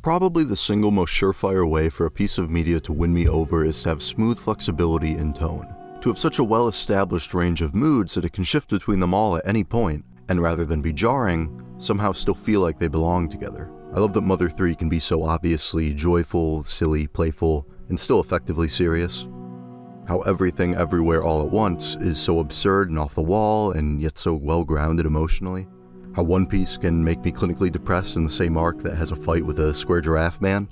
Probably the single most surefire way for a piece of media to win me over is to have smooth flexibility in tone. To have such a well-established range of moods that it can shift between them all at any point, and rather than be jarring, somehow still feel like they belong together. I love that Mother 3 can be so obviously joyful, silly, playful, and still effectively serious. How Everything Everywhere All at Once is so absurd and off the wall, and yet so well-grounded emotionally. How One Piece can make me clinically depressed in the same arc that has a fight with a square giraffe man.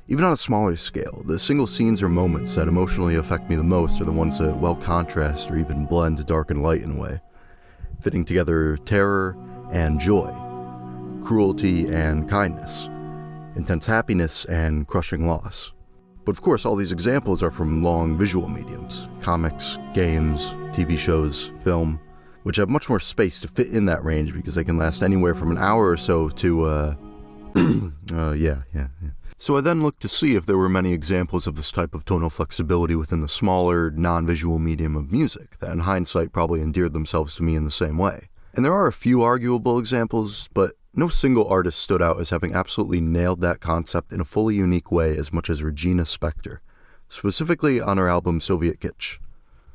Even on a smaller scale, the single scenes or moments that emotionally affect me the most are the ones that well contrast or even blend dark and light in a way, fitting together terror and joy, cruelty and kindness, intense happiness and crushing loss. But of course, all these examples are from long visual mediums, comics, games, TV shows, film, which have much more space to fit in that range because they can last anywhere from an hour or so to, yeah. So I then looked to see if there were many examples of this type of tonal flexibility within the smaller, non-visual medium of music that in hindsight probably endeared themselves to me in the same way. And there are a few arguable examples, but no single artist stood out as having absolutely nailed that concept in a fully unique way as much as Regina Spektor, specifically on her album Soviet Kitsch.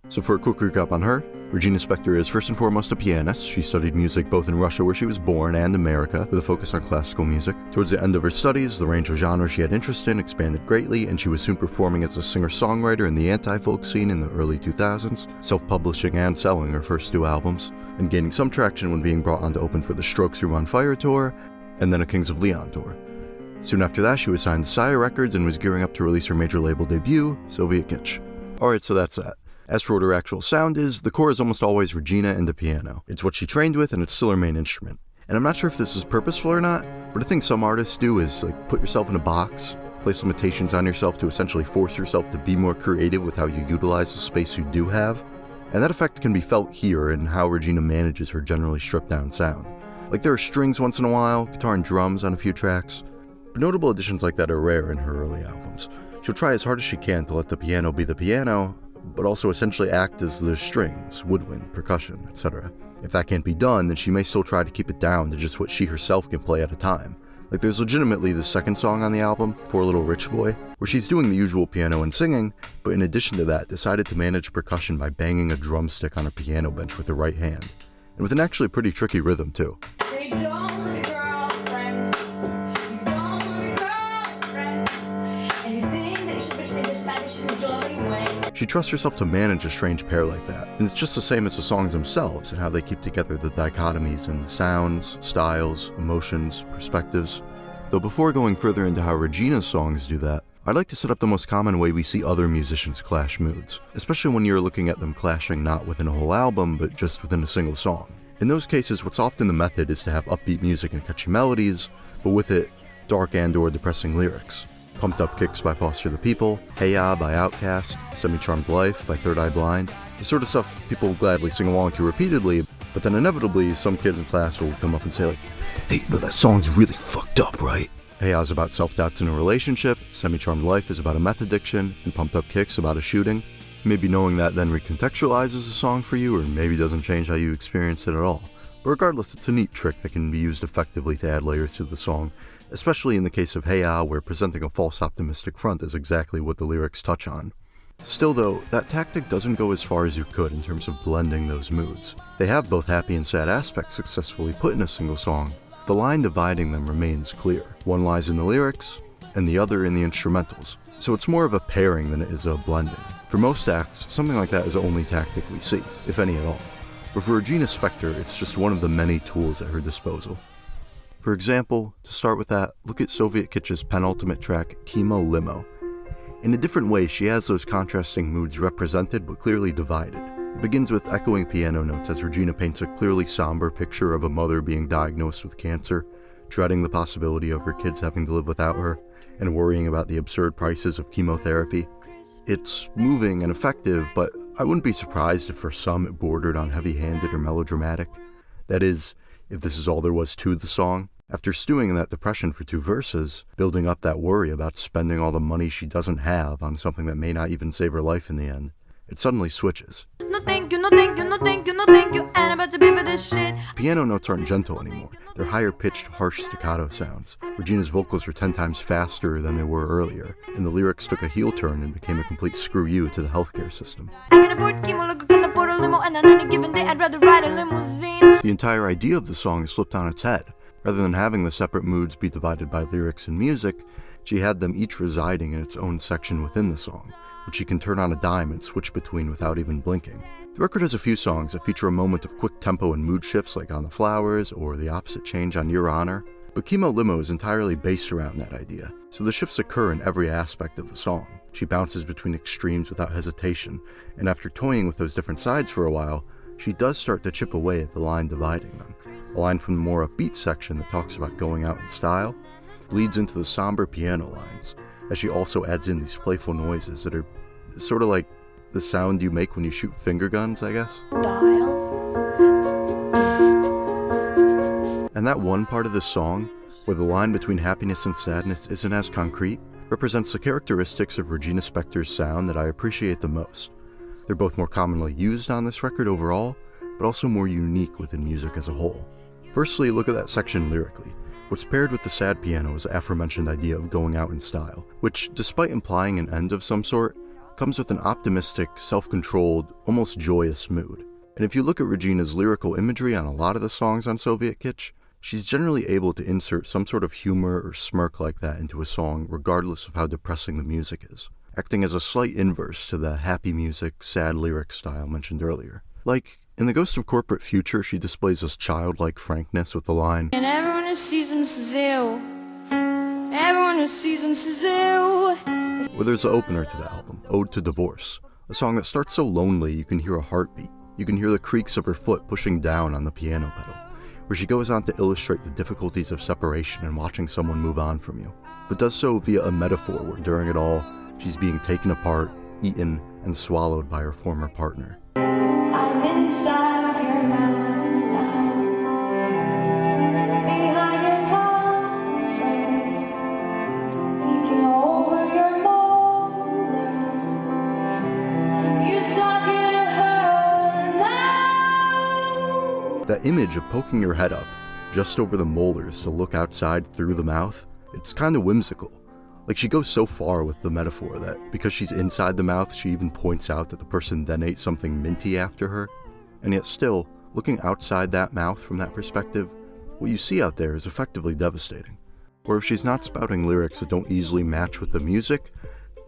So for a quick recap on her, Regina Spektor is first and foremost a pianist. She studied music both in Russia, where she was born, and America, with a focus on classical music. Towards the end of her studies, the range of genres she had interest in expanded greatly, and she was soon performing as a singer-songwriter in the anti-folk scene in the early 2000s, self-publishing and selling her first 2 albums, and gaining some traction when being brought on to open for the Strokes' Room on Fire tour, and then a Kings of Leon tour. Soon after that, she was signed to Sire Records and was gearing up to release her major label debut, Soviet Kitsch. Alright, so that's that. As for what her actual sound is, the core is almost always Regina and a piano. It's what she trained with, and it's still her main instrument. And I'm not sure if this is purposeful or not, but a thing some artists do is put yourself in a box, place limitations on yourself to essentially force yourself to be more creative with how you utilize the space you do have. And that effect can be felt here in how Regina manages her generally stripped down sound. There are strings once in a while, guitar and drums on a few tracks, but notable additions like that are rare in her early albums. She'll try as hard as she can to let the piano be the piano, but also essentially act as the strings, woodwind, percussion, etc. If that can't be done, then she may still try to keep it down to just what she herself can play at a time. There's legitimately the second song on the album, Poor Little Rich Boy, where she's doing the usual piano and singing, but in addition to that, decided to manage percussion by banging a drumstick on a piano bench with her right hand, and with an actually pretty tricky rhythm too. She trusts herself to manage a strange pair like that, and it's just the same as the songs themselves and how they keep together the dichotomies in sounds, styles, emotions, perspectives. Though before going further into how Regina's songs do that, I'd like to set up the most common way we see other musicians clash moods, especially when you're looking at them clashing not within a whole album, but just within a single song. In those cases, what's often the method is to have upbeat music and catchy melodies, but with it, dark and/or depressing lyrics. Pumped Up Kicks by Foster the People, Hey Ya by Outkast, Semi-Charmed Life by Third Eye Blind, the sort of stuff people gladly sing along to repeatedly, but then inevitably some kid in class will come up and say hey, that song's really fucked up, right? Hey Ya's about self-doubts in a relationship, Semi-Charmed Life is about a meth addiction, and Pumped Up Kicks about a shooting. Maybe knowing that then recontextualizes the song for you, or maybe doesn't change how you experience it at all. But regardless, it's a neat trick that can be used effectively to add layers to the song, especially in the case of Hey Ya, where presenting a false optimistic front is exactly what the lyrics touch on. Still though, that tactic doesn't go as far as you could in terms of blending those moods. They have both happy and sad aspects successfully put in a single song. The line dividing them remains clear. One lies in the lyrics, and the other in the instrumentals. So it's more of a pairing than it is a blending. For most acts, something like that is the only tactic we see, if any at all. But for Regina Spektor, it's just one of the many tools at her disposal. For example, to start with that, look at Soviet Kitsch's penultimate track, Chemo Limo. In a different way, she has those contrasting moods represented but clearly divided. It begins with echoing piano notes as Regina paints a clearly somber picture of a mother being diagnosed with cancer, dreading the possibility of her kids having to live without her, and worrying about the absurd prices of chemotherapy. It's moving and effective, but I wouldn't be surprised if for some it bordered on heavy-handed or melodramatic. That is, if this is all there was to the song. After stewing in that depression for 2 verses, building up that worry about spending all the money she doesn't have on something that may not even save her life in the end, it suddenly switches. No thank you, no thank you, no thank you, no thank you, and I'm about to pay for this shit. Piano notes aren't gentle anymore. They're higher-pitched, harsh staccato sounds. Regina's vocals are 10 times faster than they were earlier, and the lyrics took a heel turn and became a complete screw you to the healthcare system. I can afford chemo, look, I can afford a limo, and on any given day I'd rather ride a limousine. The entire idea of the song is flipped on its head. Rather than having the separate moods be divided by lyrics and music, she had them each residing in its own section within the song, which she can turn on a dime and switch between without even blinking. The record has a few songs that feature a moment of quick tempo and mood shifts like On the Flowers or The Opposite Change on Your Honor, but Chemo Limo is entirely based around that idea, so the shifts occur in every aspect of the song. She bounces between extremes without hesitation, and after toying with those different sides for a while, she does start to chip away at the line dividing them. A line from the more upbeat section that talks about going out in style leads into the somber piano lines, as she also adds in these playful noises that are sort of like the sound you make when you shoot finger guns, I guess. And that one part of the song, where the line between happiness and sadness isn't as concrete, represents the characteristics of Regina Spektor's sound that I appreciate the most. They're both more commonly used on this record overall, but also more unique within music as a whole. Firstly, look at that section lyrically. What's paired with the sad piano is the aforementioned idea of going out in style, which, despite implying an end of some sort, comes with an optimistic, self-controlled, almost joyous mood. And if you look at Regina's lyrical imagery on a lot of the songs on Soviet Kitsch, she's generally able to insert some sort of humor or smirk like that into a song regardless of how depressing the music is, acting as a slight inverse to the happy music, sad lyric style mentioned earlier. Like, in The Ghost of Corporate Future, she displays this childlike frankness with the line, And everyone who sees him says ew. Everyone who sees him says ew. where there's the opener to the album, Ode to Divorce, a song that starts so lonely you can hear a heartbeat. You can hear the creaks of her foot pushing down on the piano pedal, where she goes on to illustrate the difficulties of separation and watching someone move on from you, but does so via a metaphor where during it all, she's being taken apart, eaten, and swallowed by her former partner. I'm inside your mouth now, behind your tonsils, peeking over your molars. You talking to her now? That image of poking your head up just over the molars to look outside through the mouth, it's kind of whimsical. Like, she goes so far with the metaphor that because she's inside the mouth, she even points out that the person then ate something minty after her. And yet still, looking outside that mouth from that perspective, what you see out there is effectively devastating. Or if she's not spouting lyrics that don't easily match with the music,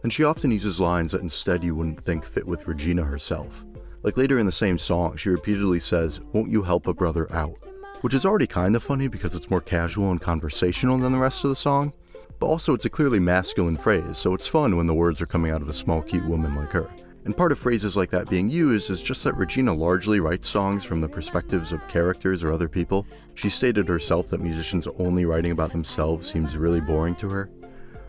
then she often uses lines that instead you wouldn't think fit with Regina herself. Like later in the same song, she repeatedly says, "Won't you help a brother out?" Which is already kind of funny because it's more casual and conversational than the rest of the song, but also it's a clearly masculine phrase, so it's fun when the words are coming out of a small, cute woman like her. And part of phrases like that being used is just that Regina largely writes songs from the perspectives of characters or other people. She stated herself that musicians only writing about themselves seems really boring to her.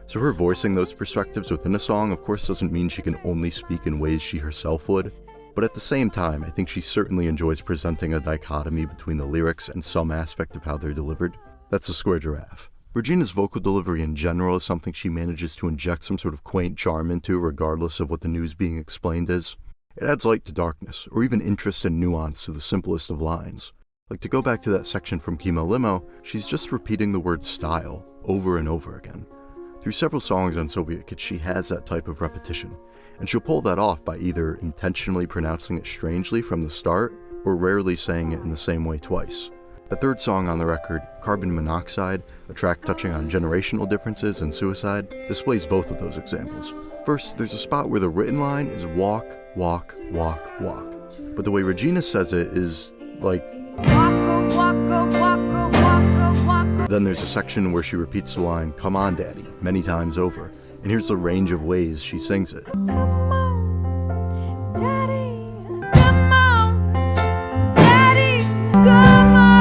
So her voicing those perspectives within a song of course doesn't mean she can only speak in ways she herself would, but at the same time I think she certainly enjoys presenting a dichotomy between the lyrics and some aspect of how they're delivered. That's a square giraffe. Regina's vocal delivery in general is something she manages to inject some sort of quaint charm into regardless of what the news being explained is. It adds light to darkness, or even interest and nuance to the simplest of lines. Like, to go back to that section from Chemo Limo, she's just repeating the word style over and over again. Through several songs on Soviet Kitsch, she has that type of repetition, and she'll pull that off by either intentionally pronouncing it strangely from the start, or rarely saying it in the same way twice. The third song on the record, Carbon Monoxide, a track touching on generational differences and suicide, displays both of those examples. First, there's a spot where the written line is walk, walk, walk, walk. But the way Regina says it is like... Waka, waka, waka, waka, waka. Then there's a section where she repeats the line, "Come on, Daddy," many times over. And here's the range of ways she sings it. Come on, Daddy. Come on, Daddy. Come on.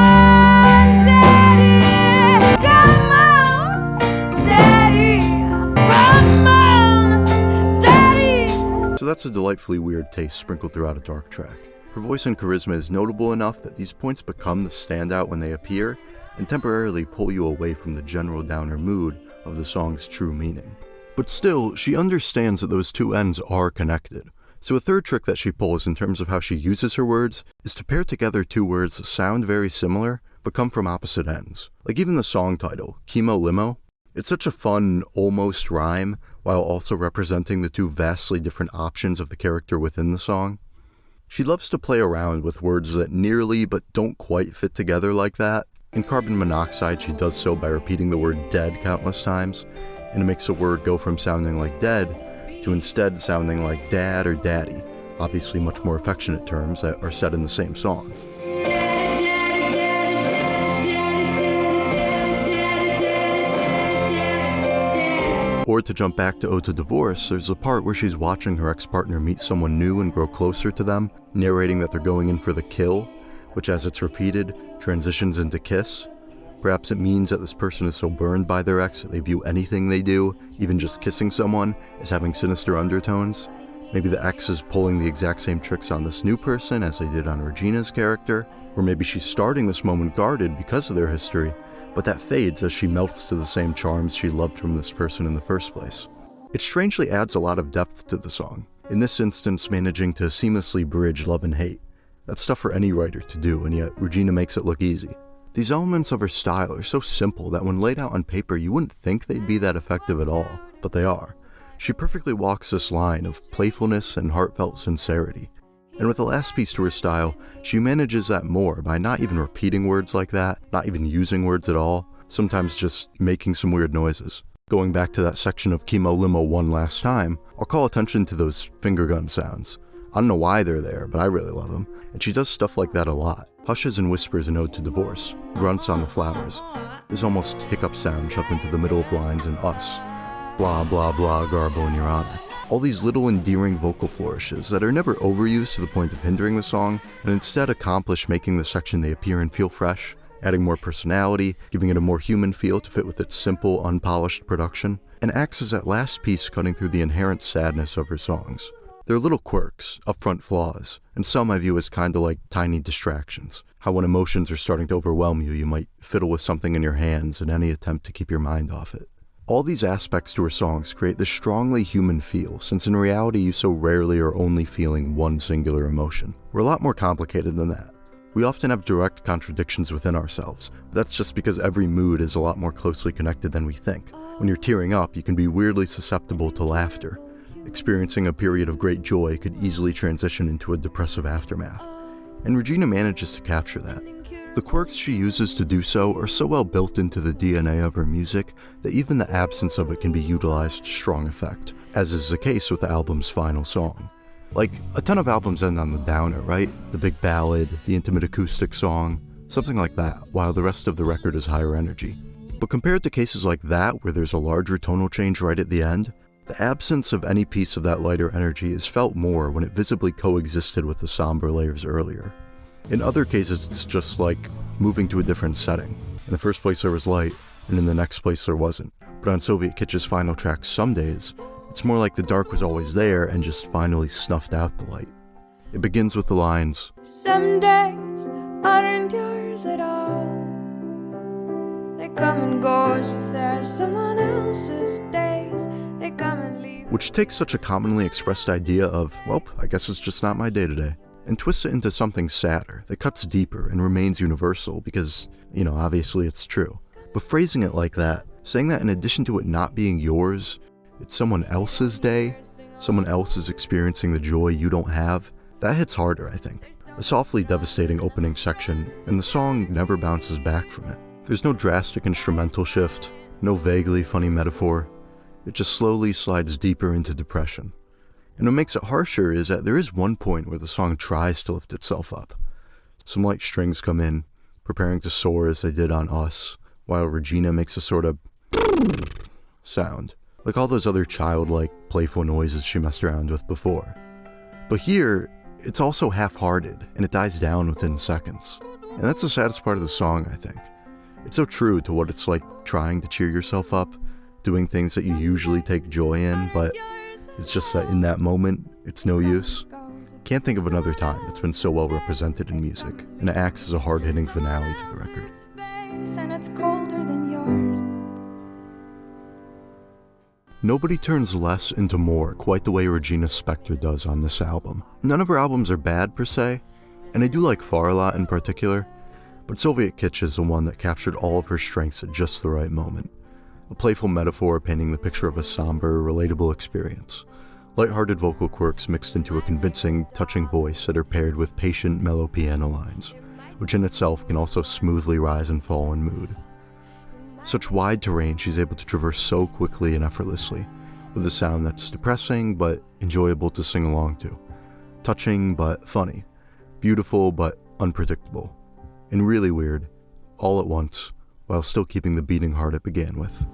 So that's a delightfully weird taste sprinkled throughout a dark track. Her voice and charisma is notable enough that these points become the standout when they appear, and temporarily pull you away from the general downer mood of the song's true meaning. But still, she understands that those two ends are connected. So a third trick that she pulls in terms of how she uses her words is to pair together two words that sound very similar but come from opposite ends. Like even the song title, Chemo Limo, it's such a fun, almost rhyme while also representing the two vastly different options of the character within the song. She loves to play around with words that nearly but don't quite fit together like that. In Carbon Monoxide, she does so by repeating the word dead countless times, and it makes a word go from sounding like dead to instead sounding like dad or daddy, obviously much more affectionate terms that are said in the same song. Or to jump back to Ode to Divorce, there's a part where she's watching her ex-partner meet someone new and grow closer to them, narrating that they're going in for the kill, which as it's repeated, transitions into kiss. Perhaps it means that this person is so burned by their ex that they view anything they do, even just kissing someone, as having sinister undertones. Maybe the ex is pulling the exact same tricks on this new person as they did on Regina's character, or maybe she's starting this moment guarded because of their history, but that fades as she melts to the same charms she loved from this person in the first place. It strangely adds a lot of depth to the song, in this instance managing to seamlessly bridge love and hate. That's stuff for any writer to do, and yet Regina makes it look easy. These elements of her style are so simple that when laid out on paper you wouldn't think they'd be that effective at all, but they are. She perfectly walks this line of playfulness and heartfelt sincerity. And with the last piece to her style, she manages that more by not even repeating words like that, not even using words at all, sometimes just making some weird noises. Going back to that section of Chemo Limo one last time, I'll call attention to those finger gun sounds. I don't know why they're there, but I really love them, and she does stuff like that a lot. Hushes and whispers in Ode to Divorce, grunts on the flowers. There's almost hiccup sounds up into the middle of lines in Us. Blah blah blah garble in your honor. All these little endearing vocal flourishes that are never overused to the point of hindering the song, and instead accomplish making the section they appear in feel fresh, adding more personality, giving it a more human feel to fit with its simple, unpolished production, and acts as that last piece cutting through the inherent sadness of her songs. They're little quirks, upfront flaws, and some I view as kinda like tiny distractions. How when emotions are starting to overwhelm you, you might fiddle with something in your hands in any attempt to keep your mind off it. All these aspects to her songs create this strongly human feel, since in reality you so rarely are only feeling one singular emotion. We're a lot more complicated than that. We often have direct contradictions within ourselves, but that's just because every mood is a lot more closely connected than we think. When you're tearing up, you can be weirdly susceptible to laughter. Experiencing a period of great joy could easily transition into a depressive aftermath. And Regina manages to capture that. The quirks she uses to do so are so well built into the DNA of her music that even the absence of it can be utilized to strong effect, as is the case with the album's final song. Like, a ton of albums end on the downer, right? The big ballad, the intimate acoustic song, something like that, while the rest of the record is higher energy. But compared to cases like that, where there's a larger tonal change right at the end, the absence of any piece of that lighter energy is felt more when it visibly coexisted with the somber layers earlier. In other cases, it's just like moving to a different setting. In the first place there was light, and in the next place there wasn't. But on Soviet Kitsch's final track, Some Days, it's more like the dark was always there and just finally snuffed out the light. It begins with the lines, Some days aren't yours at all. They come and go as if they're someone else's days. They come and leave. Which takes such a commonly expressed idea of, well, I guess it's just not my day today, and twists it into something sadder that cuts deeper and remains universal because, obviously it's true. But phrasing it like that, saying that in addition to it not being yours, it's someone else's day, someone else is experiencing the joy you don't have, that hits harder, I think. A softly devastating opening section, and the song never bounces back from it. There's no drastic instrumental shift, no vaguely funny metaphor. It just slowly slides deeper into depression. And what makes it harsher is that there is one point where the song tries to lift itself up. Some light strings come in, preparing to soar as they did on Us, while Regina makes a sort of sound, like all those other childlike, playful noises she messed around with before. But here, it's also half-hearted, and it dies down within seconds. And that's the saddest part of the song, I think. It's so true to what it's like trying to cheer yourself up, doing things that you usually take joy in, but it's just that in that moment, it's no use. Can't think of another time it's been so well represented in music, and it acts as a hard-hitting finale to the record. And it's colder than yours. Nobody turns less into more quite the way Regina Spektor does on this album. None of her albums are bad per se, and I do like Far a lot in particular, but Soviet Kitsch is the one that captured all of her strengths at just the right moment. A playful metaphor painting the picture of a somber, relatable experience. Lighthearted vocal quirks mixed into a convincing, touching voice that are paired with patient, mellow piano lines, which in itself can also smoothly rise and fall in mood. Such wide terrain she's able to traverse so quickly and effortlessly, with a sound that's depressing but enjoyable to sing along to, touching but funny, beautiful but unpredictable, and really weird, all at once, while still keeping the beating heart it began with.